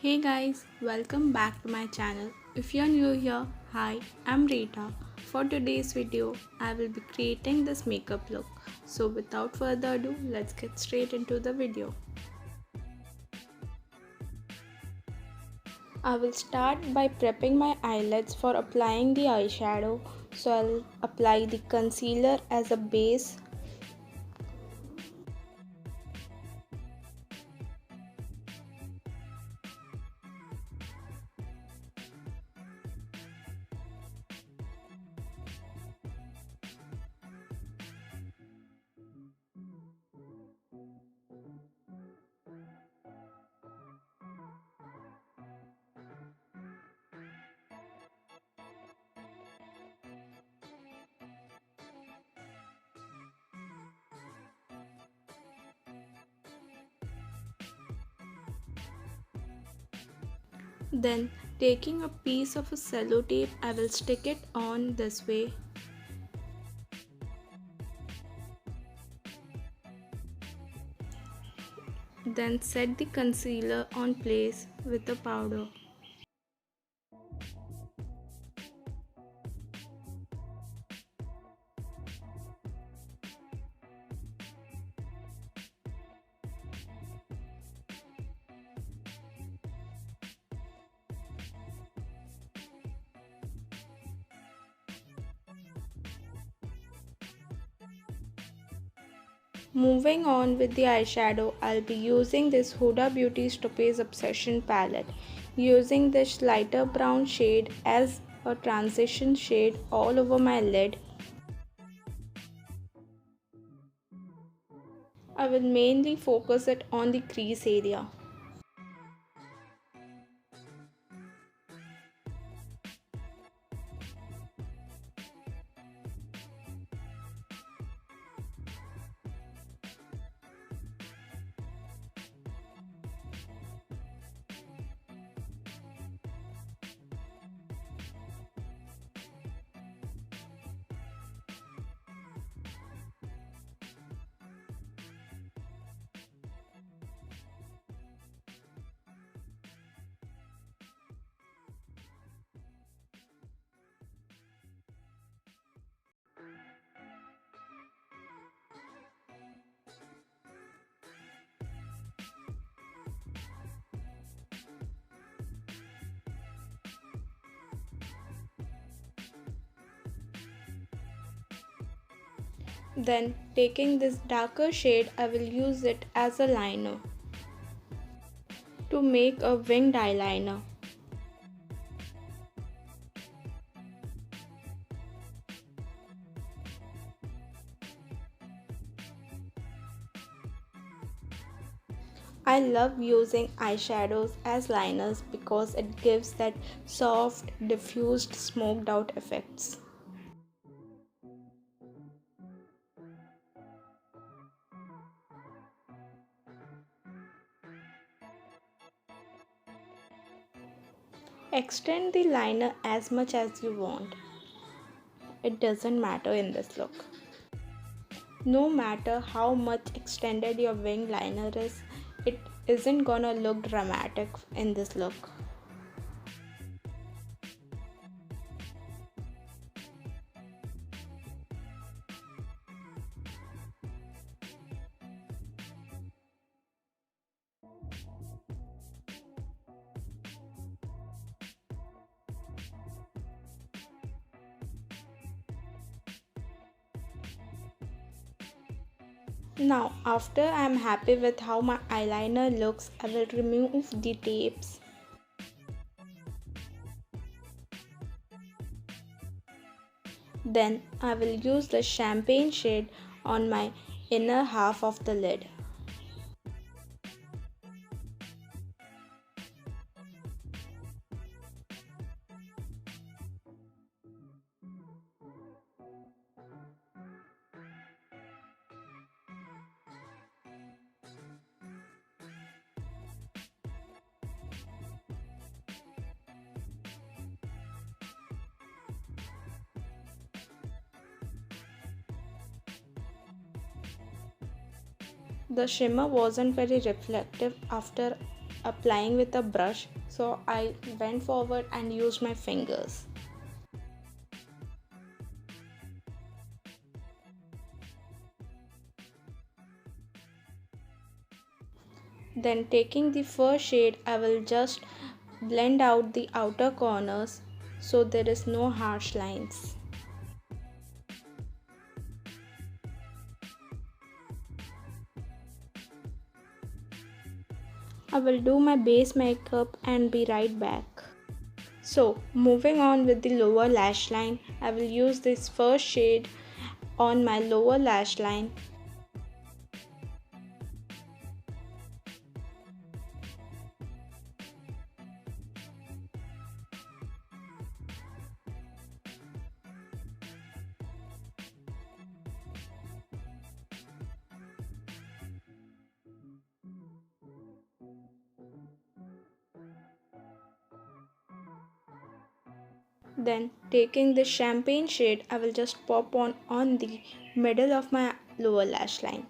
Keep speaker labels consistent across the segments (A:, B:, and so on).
A: Hey guys, welcome back to my channel. If you're new here, hi, I'm Rita. For today's video, I will be creating this makeup look. So without further ado, let's get straight into the video. I will start by prepping my eyelids for applying the eyeshadow. So I'll apply the concealer as a base. Then taking a piece of a cello tape, I will stick it on this way. Then set the concealer on place with the powder. Moving on with the eyeshadow, I'll be using this Huda Beauty's Topaz Obsession palette. Using this lighter brown shade as a transition shade all over my lid. I will mainly focus it on the crease area. Then taking this darker shade, I will use it as a liner to make a winged eyeliner. I love using eyeshadows as liners because it gives that soft, diffused, smoked out effects. Extend the liner as much as you want. It doesn't matter in this look. No matter how much extended your wing liner is, it isn't gonna look dramatic in this look. Now, after I am happy with how my eyeliner looks, I will remove the tapes. Then I will use the champagne shade on my inner half of the lid. The shimmer wasn't very reflective after applying with a brush, so I went forward and used my fingers. Then taking the first shade, I will just blend out the outer corners so there is no harsh lines. I will do my base makeup and be right back. So moving on with the lower lash line, I will use this first shade on my lower lash line. Then taking the champagne shade, I will just pop on the middle of my lower lash line.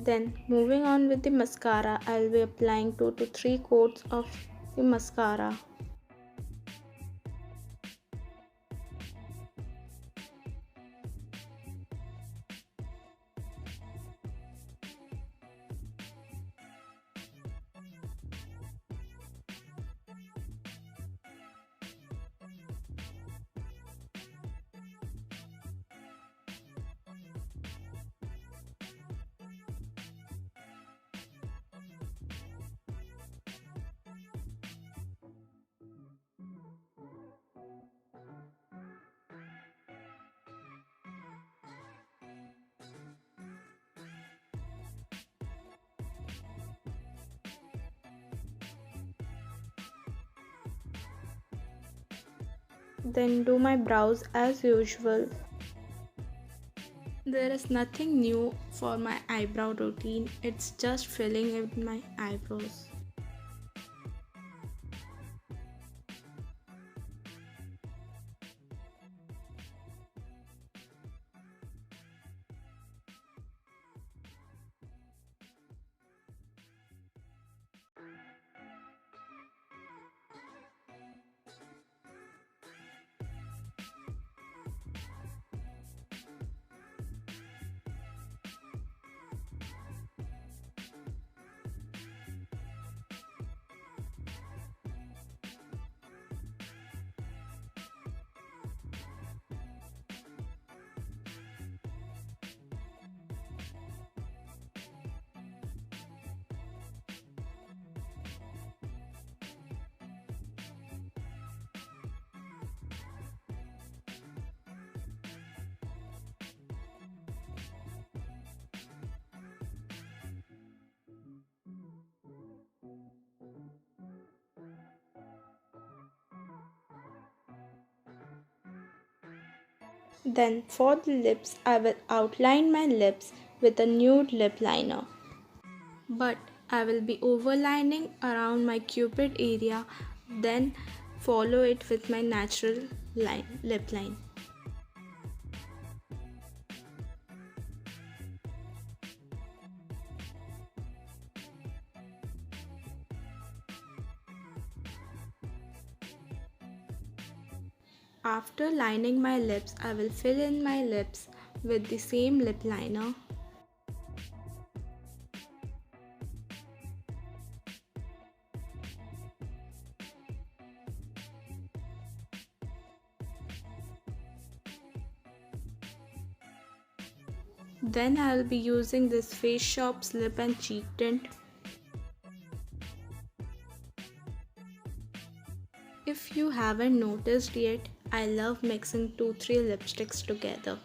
A: Then moving on with the mascara, I will be applying 2 to 3 coats of the mascara. Then do my brows as usual. There is nothing new for my eyebrow routine, it's just filling in my eyebrows. Then for the lips, I will outline my lips with a nude lip liner. But I will be overlining around my cupid area, then follow it with my natural lip line. After lining my lips, I will fill in my lips with the same lip liner. Then I will be using this Face Shop's lip and cheek tint. If you haven't noticed yet, I love mixing 2-3 lipsticks together.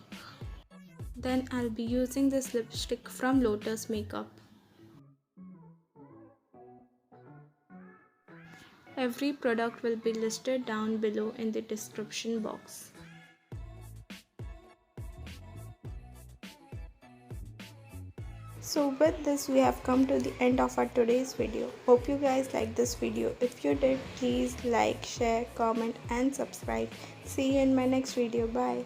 A: Then I'll be using this lipstick from Lotus makeup. Every product will be listed down below in the description box. So with this we have come to the end of our today's video. Hope you guys like this video. If you did, please like, share, comment and subscribe. See you in my next video. Bye.